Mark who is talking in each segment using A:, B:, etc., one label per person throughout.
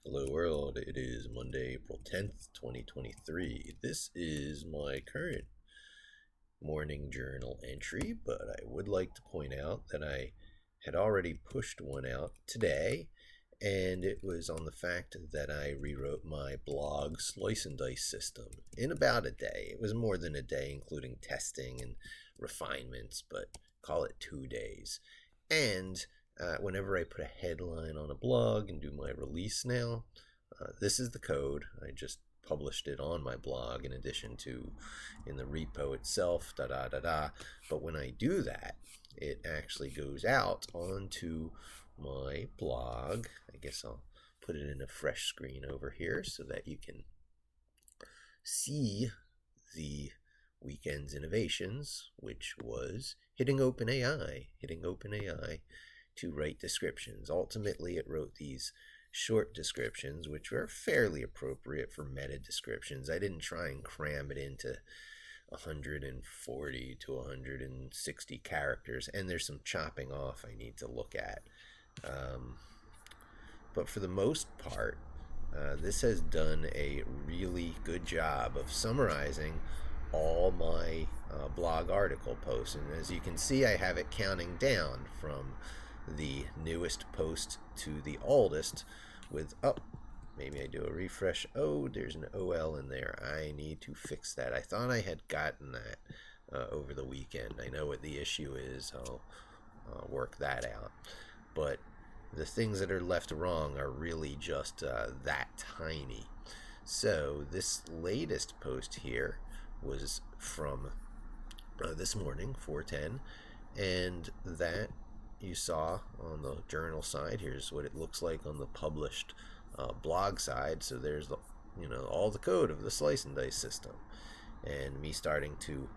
A: Hello world, it is Monday, April 10th, 2023. This is my current morning journal entry, but I would like to point out that I had already pushed one out today, and it was on the fact that I rewrote my blog slice and dice system in about a day. It was more than a day, including testing and refinements, but call it 2 days. And whenever I put a headline on a blog and do my release now, this is the code. I just published it on my blog in addition to in the repo itself, But when I do that, it actually goes out onto my blog. I guess I'll put it in a fresh screen over here so that you can see the weekend's innovations, which was hitting OpenAI to write descriptions. Ultimately, it wrote these short descriptions, which were fairly appropriate for meta descriptions. I didn't try and cram it into 140 to 160 characters, and there's some chopping off I need to look at. But for the most part, this has done a really good job of summarizing all my blog article posts. And as you can see, I have it counting down from the newest post to the oldest with, maybe I do a refresh. Oh, there's an OL in there. I need to fix that. I thought I had gotten that over the weekend. I know what the issue is. I'll work that out. But the things that are left wrong are really just that tiny. So this latest post here was from this morning, 4:10, and that you saw on the journal side. Here's what it looks like on the published blog side. So there's the all the code of the slice and dice system, and me starting to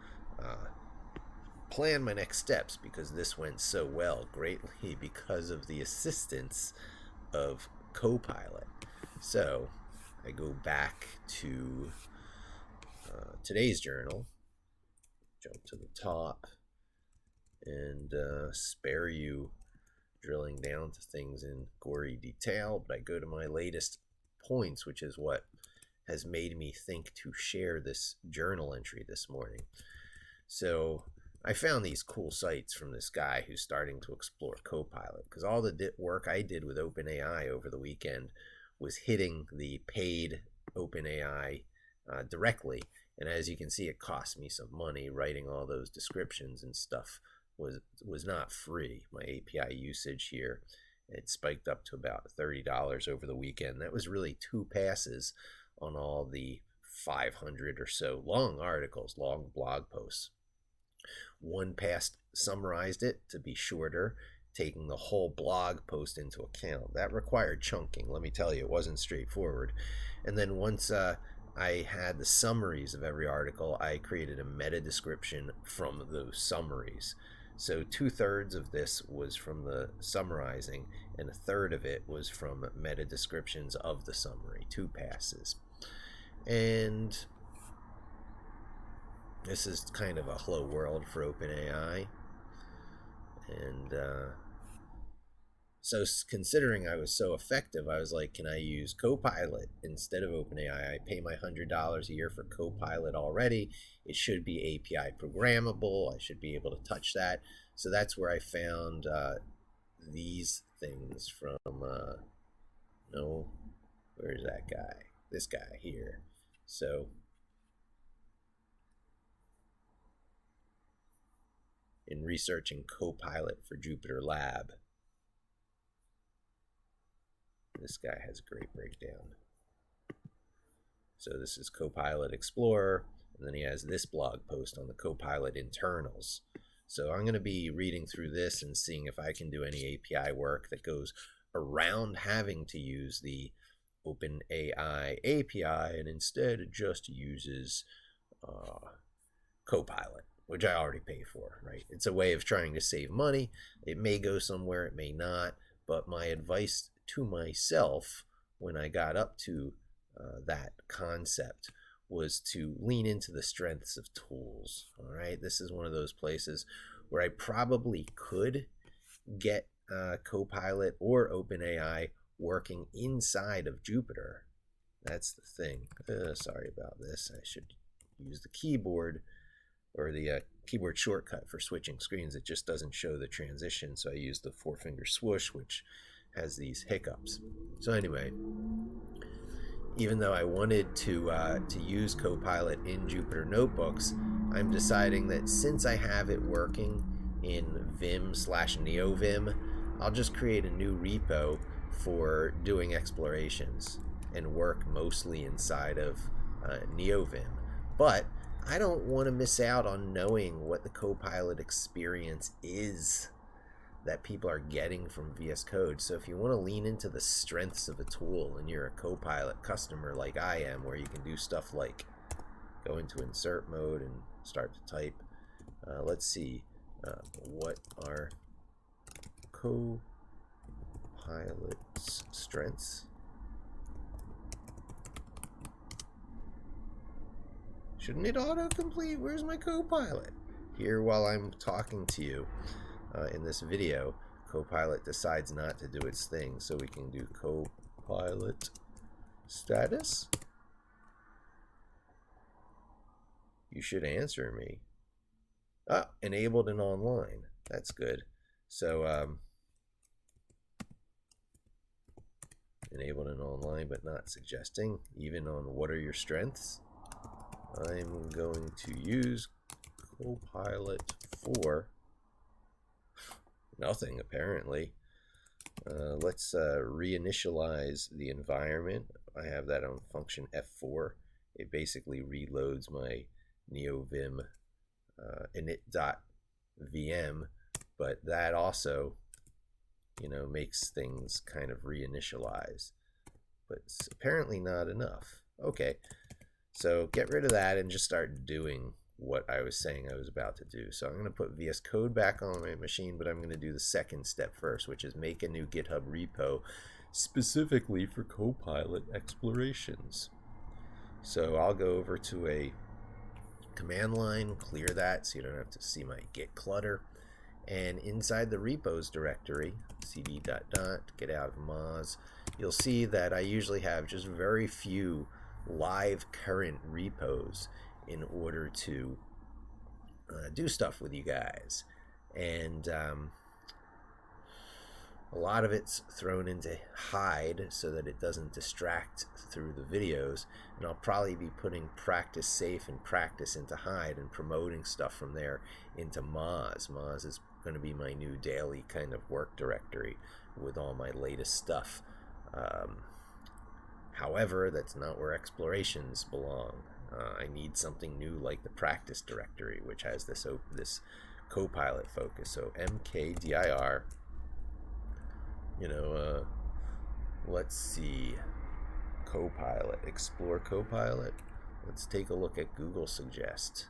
A: plan my next steps, because this went so well, greatly because of the assistance of Copilot. So I go back to today's journal, jump to the top, and spare you drilling down to things in gory detail, but I go to my latest points, which is what has made me think to share this journal entry this morning. So I found these cool sites from this guy who's starting to explore Copilot, because all the work I did with OpenAI over the weekend was hitting the paid OpenAI directly. And as you can see, it cost me some money. Writing all those descriptions and stuff was not free. My API usage here, it spiked up to about $30 over the weekend. That was really 2 passes on all the 500 or so long articles, long blog posts. 1 pass summarized it to be shorter, taking the whole blog post into account. That required chunking. Let me tell you, it wasn't straightforward. And then once I had the summaries of every article, I created a meta description from those summaries. So 2/3 of this was from the summarizing, and 1/3 of it was from meta descriptions of the summary, 2 passes. And this is kind of a hello world for OpenAI. And so considering I was so effective, I was like, can I use Copilot instead of OpenAI? I pay my $100 a year for Copilot already. It should be API programmable. I should be able to touch that. So that's where I found these things from, where's that guy? This guy here. So in researching Copilot for Jupyter Lab, this guy has a great breakdown. So this is Copilot Explorer, and then he has this blog post on the Copilot internals. So I'm going to be reading through this and seeing if I can do any API work that goes around having to use the OpenAI API and instead it just uses Copilot, which I already pay for, right? It's a way of trying to save money. It may go somewhere, it may not, but my advice to myself when I got up to that concept was to lean into the strengths of tools. All right, this is one of those places where I probably could get Copilot or OpenAI working inside of Jupyter. That's the thing. Sorry about this. I should use the keyboard or the keyboard shortcut for switching screens. It just doesn't show the transition, so I use the 4-finger swoosh, which has these hiccups. So anyway, even though I wanted to use Copilot in Jupyter Notebooks, I'm deciding that since I have it working in Vim/NeoVim, I'll just create a new repo for doing explorations and work mostly inside of NeoVim. But I don't want to miss out on knowing what the Copilot experience is that people are getting from VS Code. So if you want to lean into the strengths of a tool and you're a Copilot customer like I am, where you can do stuff like go into insert mode and start to type, let's see, what are Copilot's strengths? Shouldn't it autocomplete? Where's my Copilot? Here, while I'm talking to you in this video, Copilot decides not to do its thing. So we can do Copilot status. You should answer me. Ah, enabled and online. That's good. So enabled and online, but not suggesting. Even on what are your strengths? I'm going to use Copilot for nothing, apparently. Let's reinitialize the environment. I have that on function F4. It basically reloads my NeoVim init.vm, but that also, makes things kind of reinitialize. But it's apparently not enough. Okay. So get rid of that and just start doing what I was saying I was about to do. So I'm going to put VS Code back on my machine, but I'm going to do the second step first, which is make a new GitHub repo specifically for Copilot explorations. So I'll go over to a command line, clear that so you don't have to see my git clutter. And inside the repos directory, cd ... get out of Moz, you'll see that I usually have just very few live current repos in order to do stuff with you guys. And a lot of it's thrown into hide so that it doesn't distract through the videos, and I'll probably be putting practice safe and practice into hide and promoting stuff from there into Moz. Moz is going to be my new daily kind of work directory with all my latest stuff. However, that's not where explorations belong. I need something new like the practice directory, which has this Copilot focus. So mkdir, let's see, Copilot, explore Copilot. Let's take a look at Google Suggest.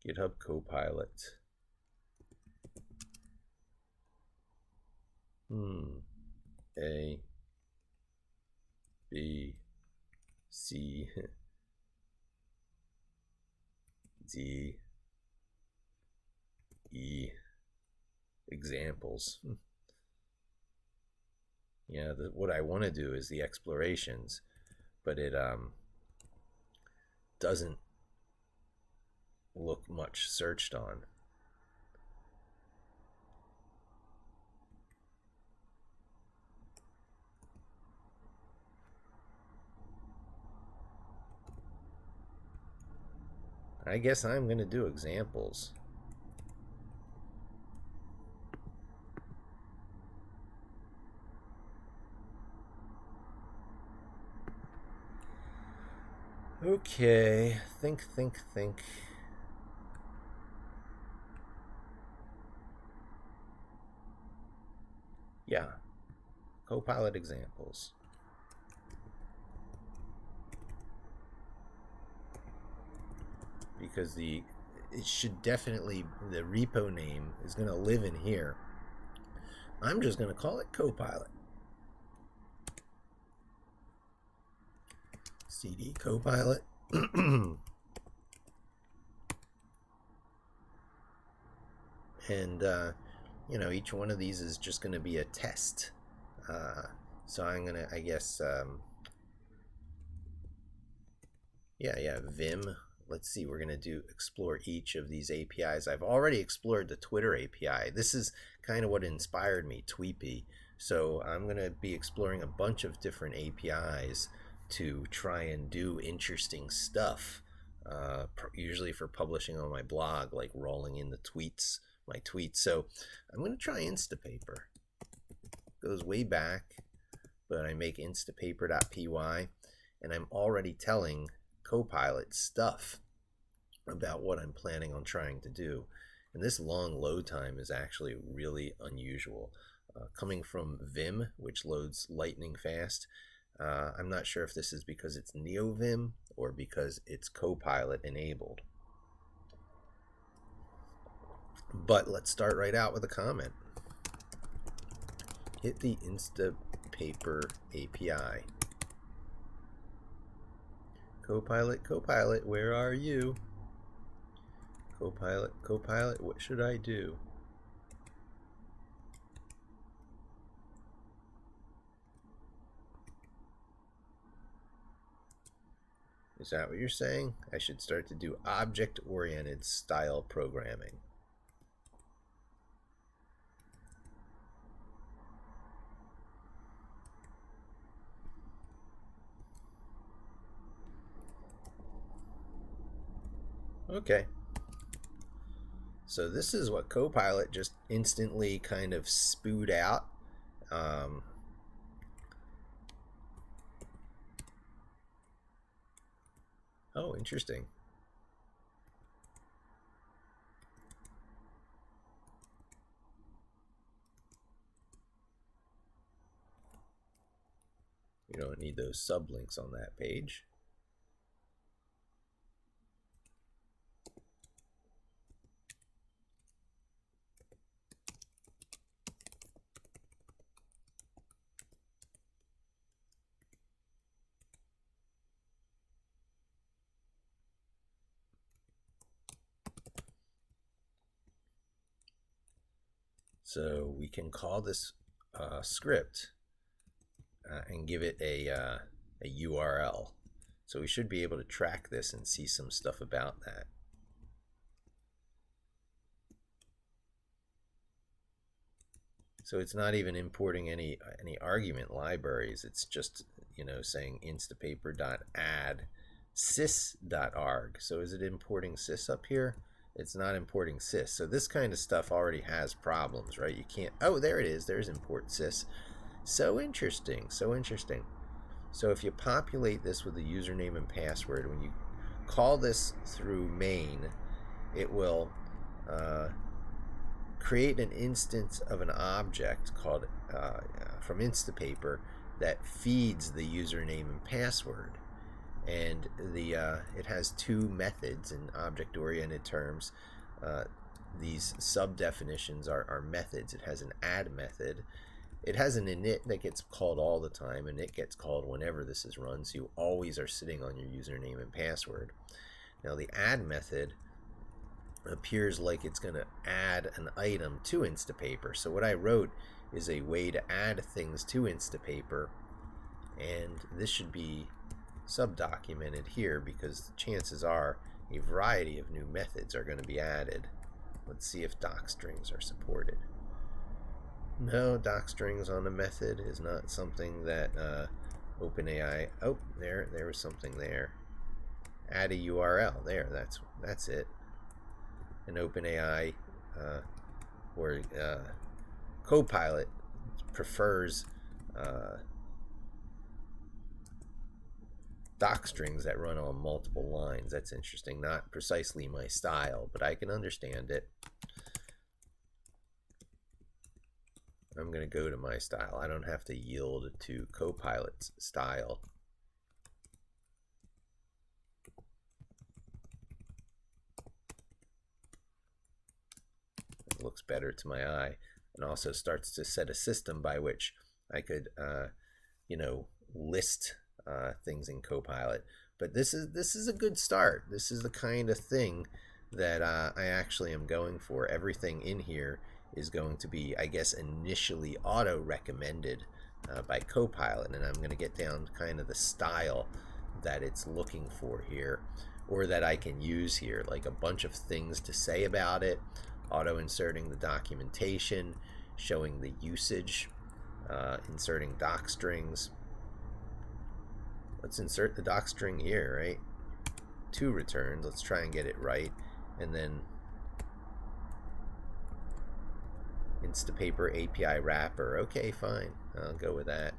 A: GitHub Copilot. A, B, C, D, E, examples. Yeah, what I want to do is the explorations, but it doesn't look much searched on. I guess I'm going to do examples. Okay, think. Yeah, Copilot examples. Because it should definitely, the repo name is going to live in here. I'm just going to call it Copilot. CD Copilot. And, you know, each one of these is just going to be a test. So I'm going to, I guess, yeah, Vim. Let's see, we're going to explore each of these APIs. I've already explored the Twitter API. This is kind of what inspired me, Tweepy. So I'm going to be exploring a bunch of different APIs to try and do interesting stuff, usually for publishing on my blog, like rolling in the tweets, my tweets. So I'm going to try Instapaper. Goes way back, but I make instapaper.py, and I'm already telling Copilot stuff about what I'm planning on trying to do. And this long load time is actually really unusual. Coming from Vim, which loads lightning fast, I'm not sure if this is because it's NeoVim or because it's Copilot enabled. But let's start right out with a comment. Hit the Instapaper API. Copilot, where are you? Copilot, what should I do? Is that what you're saying? I should start to do object-oriented style programming. Okay. So this is what Copilot just instantly kind of spewed out. Oh, interesting. You don't need those sublinks on that page. So we can call this script and give it a URL. So we should be able to track this and see some stuff about that. So it's not even importing any argument libraries. It's just, you know, saying instapaper.add sys.arg. So is it importing sys up here? It's not importing sys. So this kind of stuff already has problems, right? You can't, oh, there it is. There's import sys. So interesting, so interesting. So if you populate this with the username and password, when you call this through main, it will create an instance of an object called from Instapaper that feeds the username and password. And it has two methods in object-oriented terms. These sub-definitions are methods. It has an add method. It has an init that gets called all the time, and it gets called whenever this is run, so you always are sitting on your username and password. Now the add method appears like it's going to add an item to Instapaper. So what I wrote is a way to add things to Instapaper, and this should be sub-documented here because chances are a variety of new methods are going to be added. Let's see if docstrings are supported. No, docstrings on a method is not something that OpenAI. Oh, there was something there. Add a URL. There, that's it. And OpenAI or Copilot prefers docstrings that run on multiple lines. That's interesting. Not precisely my style, but I can understand it. I'm going to go to my style. I don't have to yield to Copilot's style. better to my eye, and also starts to set a system by which I could, list things in Copilot. But this is a good start. This is the kind of thing that I actually am going for. Everything in here is going to be, I guess, initially auto-recommended by Copilot, and I'm going to get down to kind of the style that it's looking for here, or that I can use here, like a bunch of things to say about it, auto-inserting the documentation, showing the usage, inserting doc strings. Let's insert the doc string here, right? 2 returns. Let's try and get it right. And then Instapaper API wrapper. Okay, fine. I'll go with that.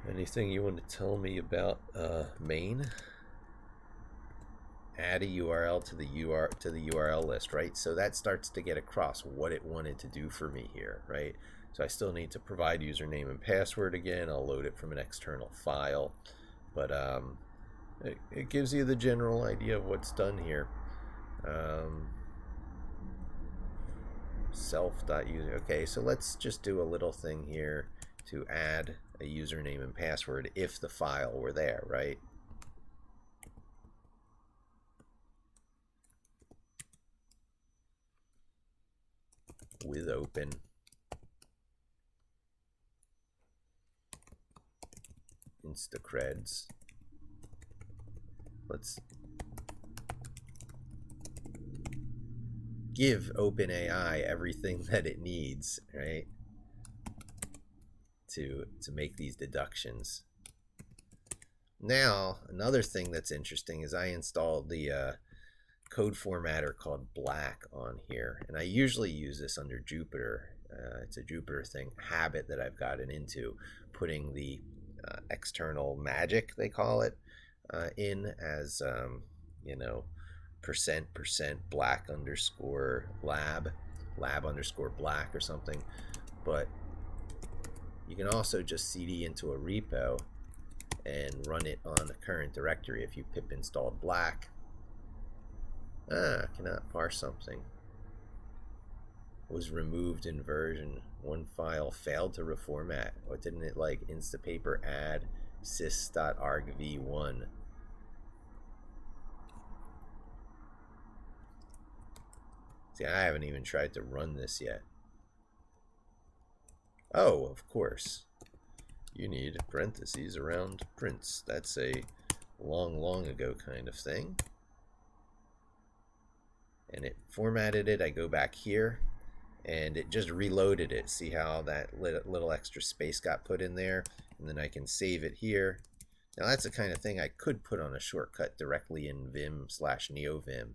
A: Anything you want to tell me about main? Add a URL to the URL list, right? So that starts to get across what it wanted to do for me here, right? So I still need to provide username and password again. I'll load it from an external file, but it gives you the general idea of what's done here. Self.user. Okay, so let's just do a little thing here to add a username and password if the file were there, right? With open. Instacreds. Let's give OpenAI everything that it needs, right, to make these deductions. Now, another thing that's interesting is I installed the code formatter called Black on here, and I usually use this under Jupyter. It's a Jupyter thing, habit that I've gotten into, putting the external magic, they call it, in as %% black underscore lab underscore black or something. But you can also just cd into a repo and run it on the current directory. If you pip installed Black, cannot parse something, was removed in version, one file failed to reformat. What didn't it like? Instapaper add sys.argv1. See, I haven't even tried to run this yet. Oh, of course. You need parentheses around prints. That's a long ago kind of thing. And it formatted it. I go back here and it just reloaded it. See how that little extra space got put in there? And then I can save it here. Now that's the kind of thing I could put on a shortcut directly in Vim/NeoVim.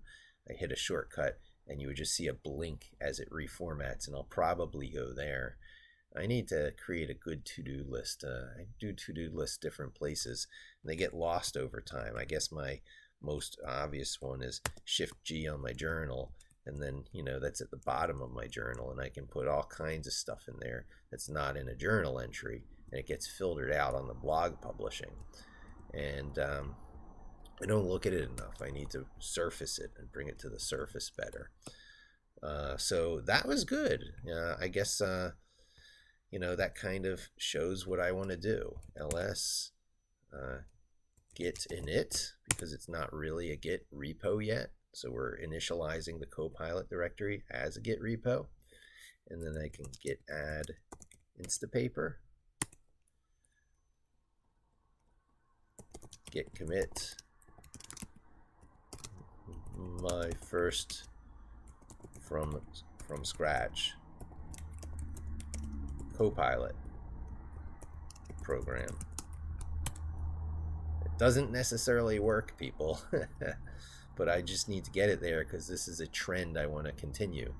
A: I hit a shortcut and you would just see a blink as it reformats, and I'll probably go there. I need to create a good to-do list. I do to-do lists different places, and they get lost over time. I guess my most obvious one is Shift-G on my journal, and then, that's at the bottom of my journal, and I can put all kinds of stuff in there that's not in a journal entry, and it gets filtered out on the blog publishing. And I don't look at it enough. I need to surface it and bring it to the surface better. So that was good. I guess that kind of shows what I want to do. ls git init, because it's not really a git repo yet. So we're initializing the Copilot directory as a git repo. And then I can git add Instapaper, git commit my first from scratch Copilot program. It doesn't necessarily work, people, but I just need to get it there because this is a trend I want to continue.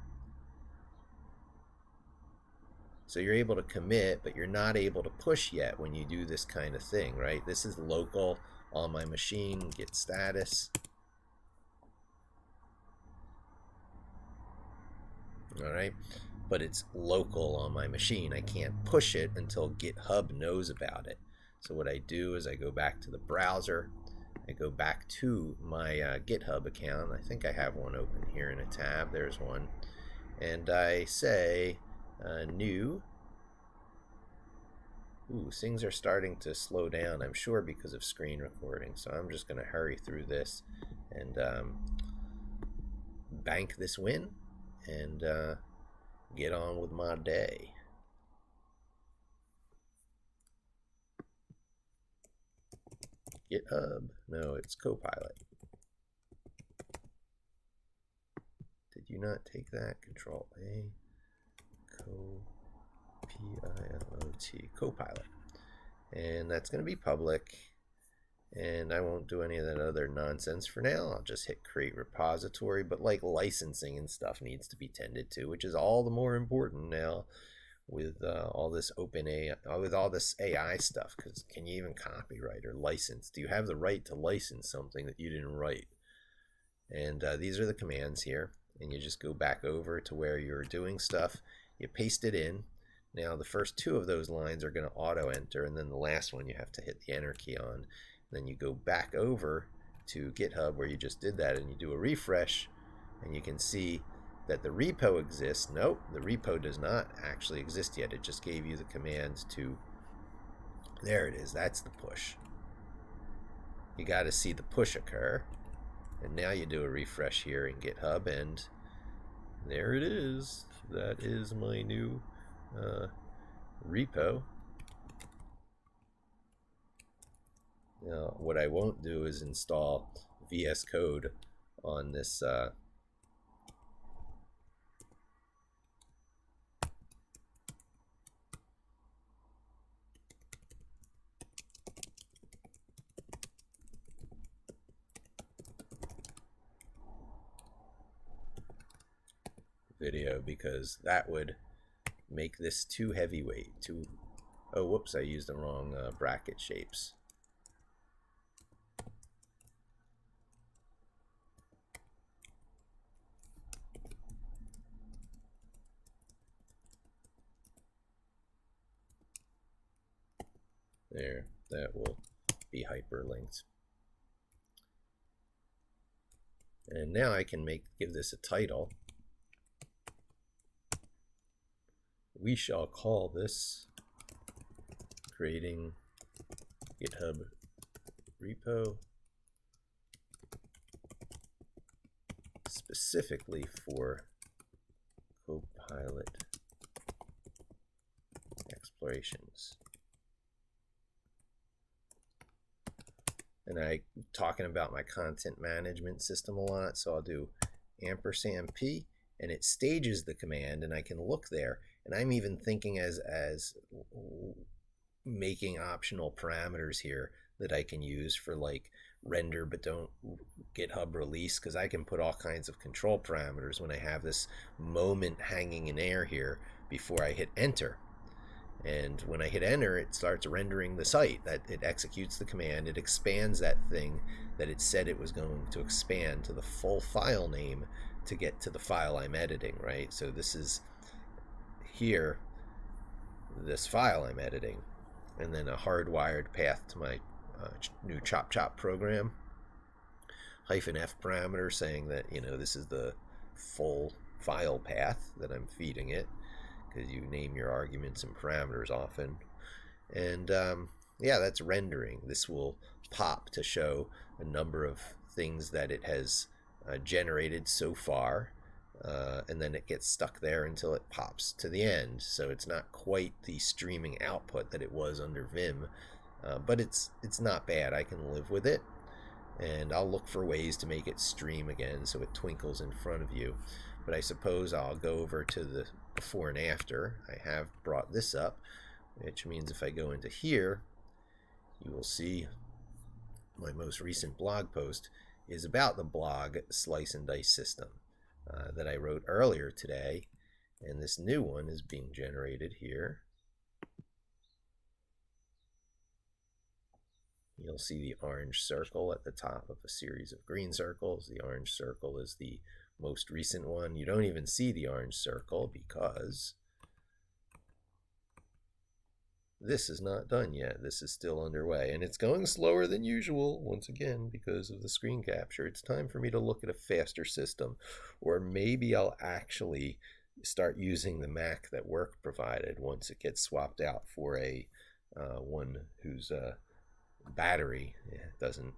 A: So you're able to commit, but you're not able to push yet when you do this kind of thing, right? This is local on my machine, git status. All right, but it's local on my machine. I can't push it until GitHub knows about it. So what I do is I go back to the browser, I go back to my GitHub account. I think I have one open here in a tab. There's one. And I say new. Ooh, things are starting to slow down, I'm sure, because of screen recording. So I'm just going to hurry through this and bank this win and get on with my day. GitHub. No, it's Copilot. Did you not take that? Control A. P-I-L-O-T. Copilot. And that's going to be public. And I won't do any of that other nonsense for now. I'll just hit create repository. But like licensing and stuff needs to be tended to, which is all the more important now with all this open AI, with all this AI stuff. Because can you even copyright or license? Do you have the right to license something that you didn't write? And these are the commands here. And you just go back over to where you're doing stuff. You paste it in. Now the first two of those lines are going to auto enter, and then the last one you have to hit the enter key on. Then you go back over to GitHub where you just did that, and you do a refresh, and you can see that the repo exists. Nope, the repo does not actually exist yet. It just gave you the command to, there it is, that's the push. You got to see the push occur. And now you do a refresh here in GitHub, and there it is. That is my new repo. Now, what I won't do is install VS Code on this video, because that would make this too heavyweight. Oh, whoops, I used the wrong bracket shapes. There, that will be hyperlinked. And now I can give this a title. We shall call this creating GitHub repo specifically for Copilot explorations. And I'm talking about my content management system a lot, so I'll do &P, and it stages the command, and I can look there. And I'm even thinking as making optional parameters here that I can use for like render but don't GitHub release, because I can put all kinds of control parameters when I have this moment hanging in air here before I hit enter. And when I hit enter, it starts rendering the site. That it executes the command, it expands that thing that it said it was going to expand to the full file name to get to the file I'm editing, right? So this is here, this file I'm editing, and then a hardwired path to my new chop program, -f parameter saying that, you know, this is the full file path that I'm feeding it, because you name your arguments and parameters often. And yeah, that's rendering. This will pop to show a number of things that it has generated so far, and then it gets stuck there until it pops to the end. So it's not quite the streaming output that it was under Vim, but it's not bad. I can live with it, and I'll look for ways to make it stream again so it twinkles in front of you. But I suppose I'll go over to the before and after. I have brought this up, which means if I go into here, you will see my most recent blog post is about the blog slice and dice system that I wrote earlier today, and this new one is being generated here. You'll see the orange circle at the top of a series of green circles. The orange circle is the most recent one. You don't even see the orange circle because this is not done yet. This is still underway, and it's going slower than usual, once again, because of the screen capture. It's time for me to look at a faster system, or maybe I'll actually start using the Mac that work provided once it gets swapped out for a one whose battery doesn't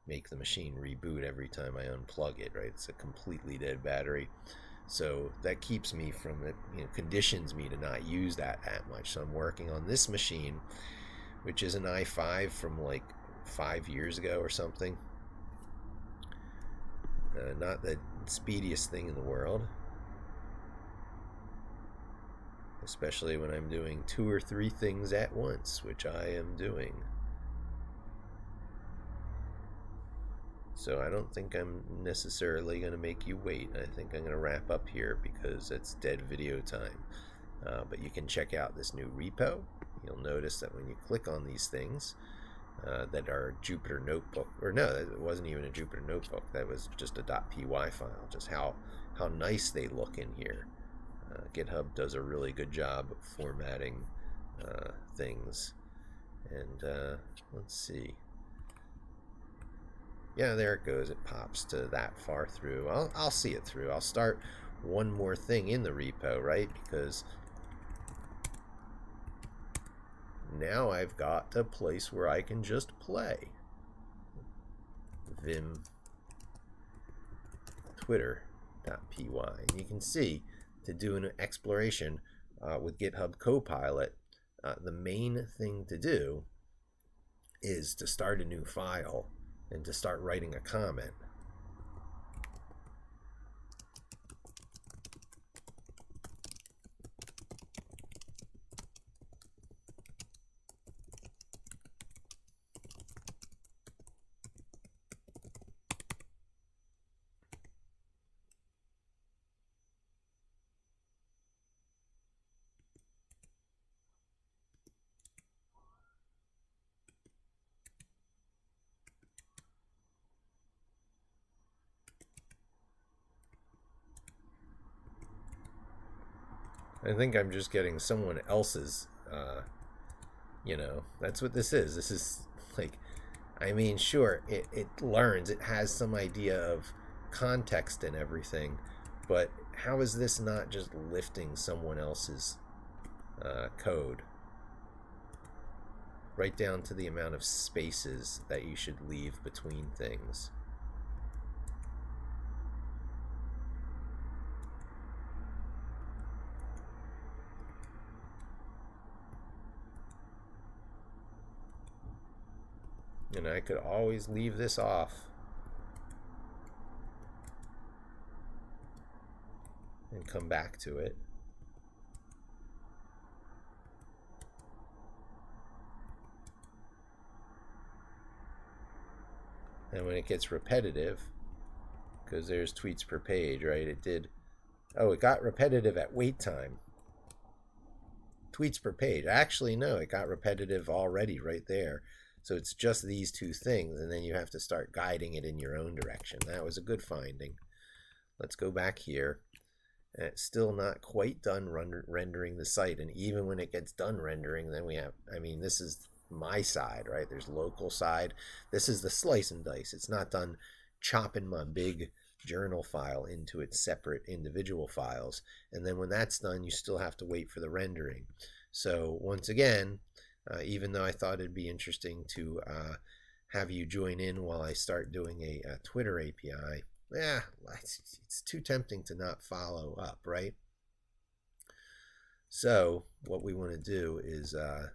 A: make the machine reboot every time I unplug it, right? It's a completely dead battery. So that keeps me from it, conditions me to not use that much. So I'm working on this machine, which is an i5 from like 5 years ago or something. Not the speediest thing in the world, especially when I'm doing 2 or 3 things at once, which I am doing. So I don't think I'm necessarily going to make you wait. I think I'm going to wrap up here because it's dead video time. But you can check out this new repo. You'll notice that when you click on these things that are Jupyter Notebook, or no, it wasn't even a Jupyter Notebook. That was just a .py file. Just how nice they look in here. GitHub does a really good job of formatting things. And let's see. Yeah, there it goes. It pops to that far through. I'll see it through. I'll start one more thing in the repo, right? Because now I've got a place where I can just play. Vim Twitter.py. And you can see, to do an exploration with GitHub Copilot, the main thing to do is to start a new file and to start writing a comment. I think I'm just getting someone else's, that's what this is. This is like, I mean, sure, it learns, it has some idea of context and everything, but how is this not just lifting someone else's code? Right down to the amount of spaces that you should leave between things. And I could always leave this off and come back to it. And when it gets repetitive, because there's tweets per page, right? It got repetitive at wait time. Tweets per page. Actually, no, it got repetitive already right there. So it's just these two things, and then you have to start guiding it in your own direction. That was a good finding. Let's go back here. And it's still not quite done rendering the site. And even when it gets done rendering, then we have, this is my side, right? There's local side. This is the slice and dice. It's not done chopping my big journal file into its separate individual files. And then when that's done, you still have to wait for the rendering. So once again, even though I thought it'd be interesting to have you join in while I start doing a Twitter API, it's too tempting to not follow up, right? So what we want to do is, I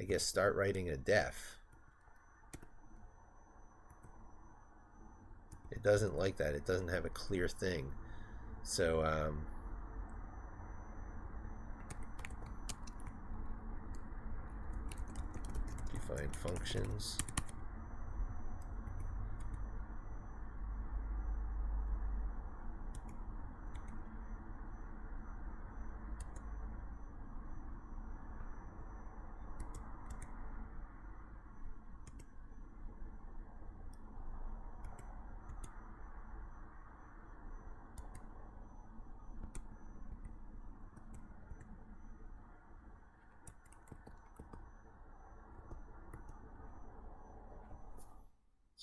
A: guess, start writing a def. It doesn't like that. It doesn't have a clear thing. So define functions.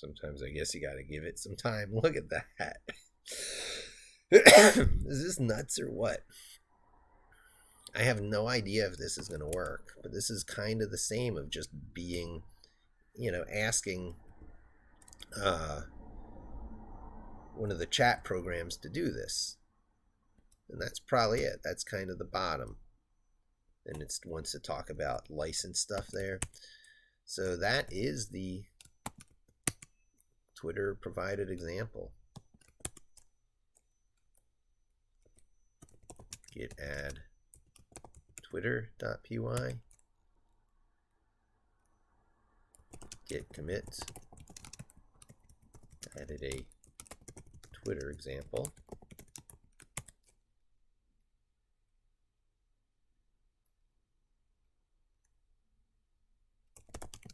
A: Sometimes I guess you got to give it some time. Look at that. Is this nuts or what? I have no idea if this is going to work, but this is kind of the same of just being, asking one of the chat programs to do this. And that's probably it. That's kind of the bottom. And it wants to talk about license stuff there. So that is the Twitter provided example. Git add twitter.py, git commit, added a Twitter example.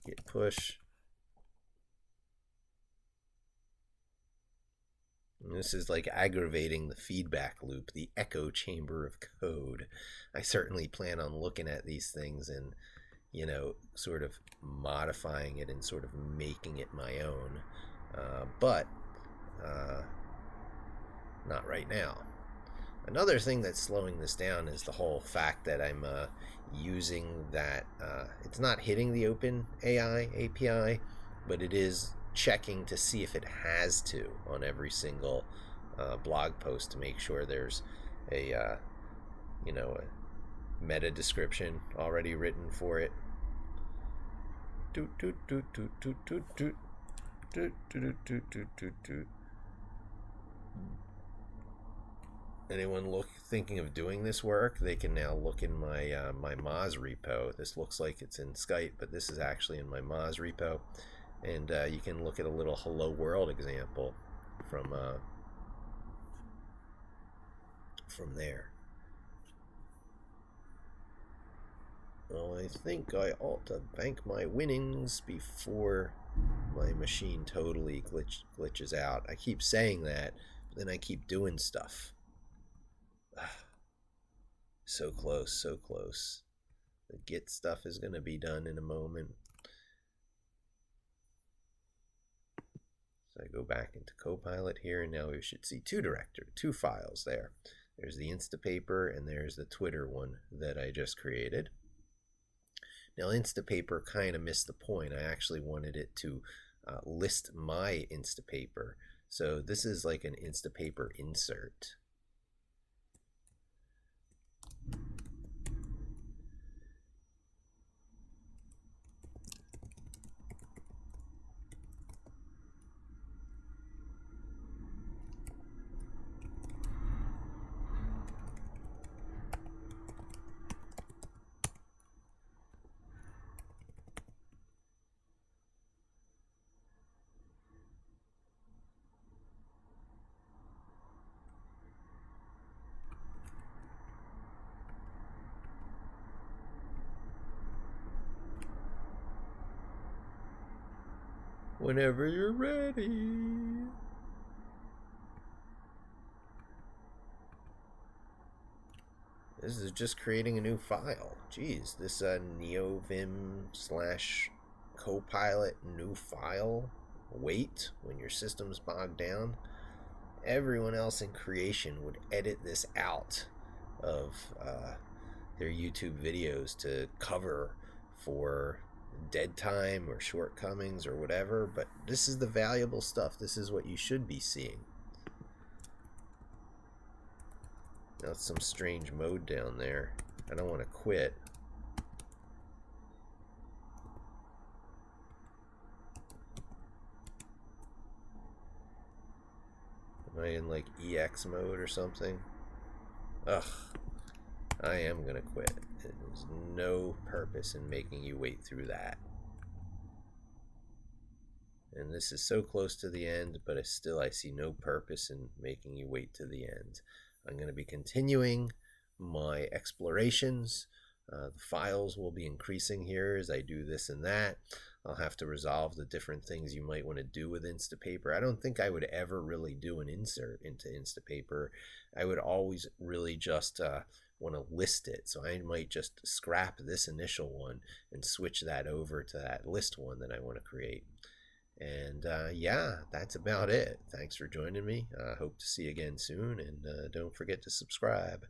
A: Git push. And this is like aggravating the feedback loop, the echo chamber of code. I certainly plan on looking at these things and, sort of modifying it and sort of making it my own. But not right now. Another thing that's slowing this down is the whole fact that I'm using that. It's not hitting the OpenAI API, but it is checking to see if it has to on every single blog post to make sure there's a a meta description already written for it. Anyone thinking of doing this work, they can now look in my my Moz repo. This looks like it's in Skype, but this is actually in my Moz repo. And you can look at a little hello world example from there. Well, I think I ought to bank my winnings before my machine totally glitches out. I keep saying that, but then I keep doing stuff. So close, so close. The Git stuff is going to be done in a moment. So I go back into Copilot here, and now we should see two files there. There's the Instapaper, and there's the Twitter one that I just created. Now, Instapaper kind of missed the point. I actually wanted it to list my Instapaper. So this is like an Instapaper insert. Whenever you're ready. This is just creating a new file. Geez, this NeoVim / Copilot new file. Wait, when your system's bogged down. Everyone else in creation would edit this out of their YouTube videos to cover for dead time or shortcomings or whatever, but this is the valuable stuff. This is what you should be seeing. Now it's some strange mode down there. I don't want to quit. Am I in like EX mode or something? Ugh. I am going to quit. There's no purpose in making you wait through that. And this is so close to the end, but I see no purpose in making you wait to the end. I'm going to be continuing my explorations. The files will be increasing here as I do this and that. I'll have to resolve the different things you might want to do with Instapaper. I don't think I would ever really do an insert into Instapaper. I would always really just want to list it. So I might just scrap this initial one and switch that over to that list one that I want to create. And yeah, that's about it. Thanks for joining me. I hope to see you again soon, and don't forget to subscribe.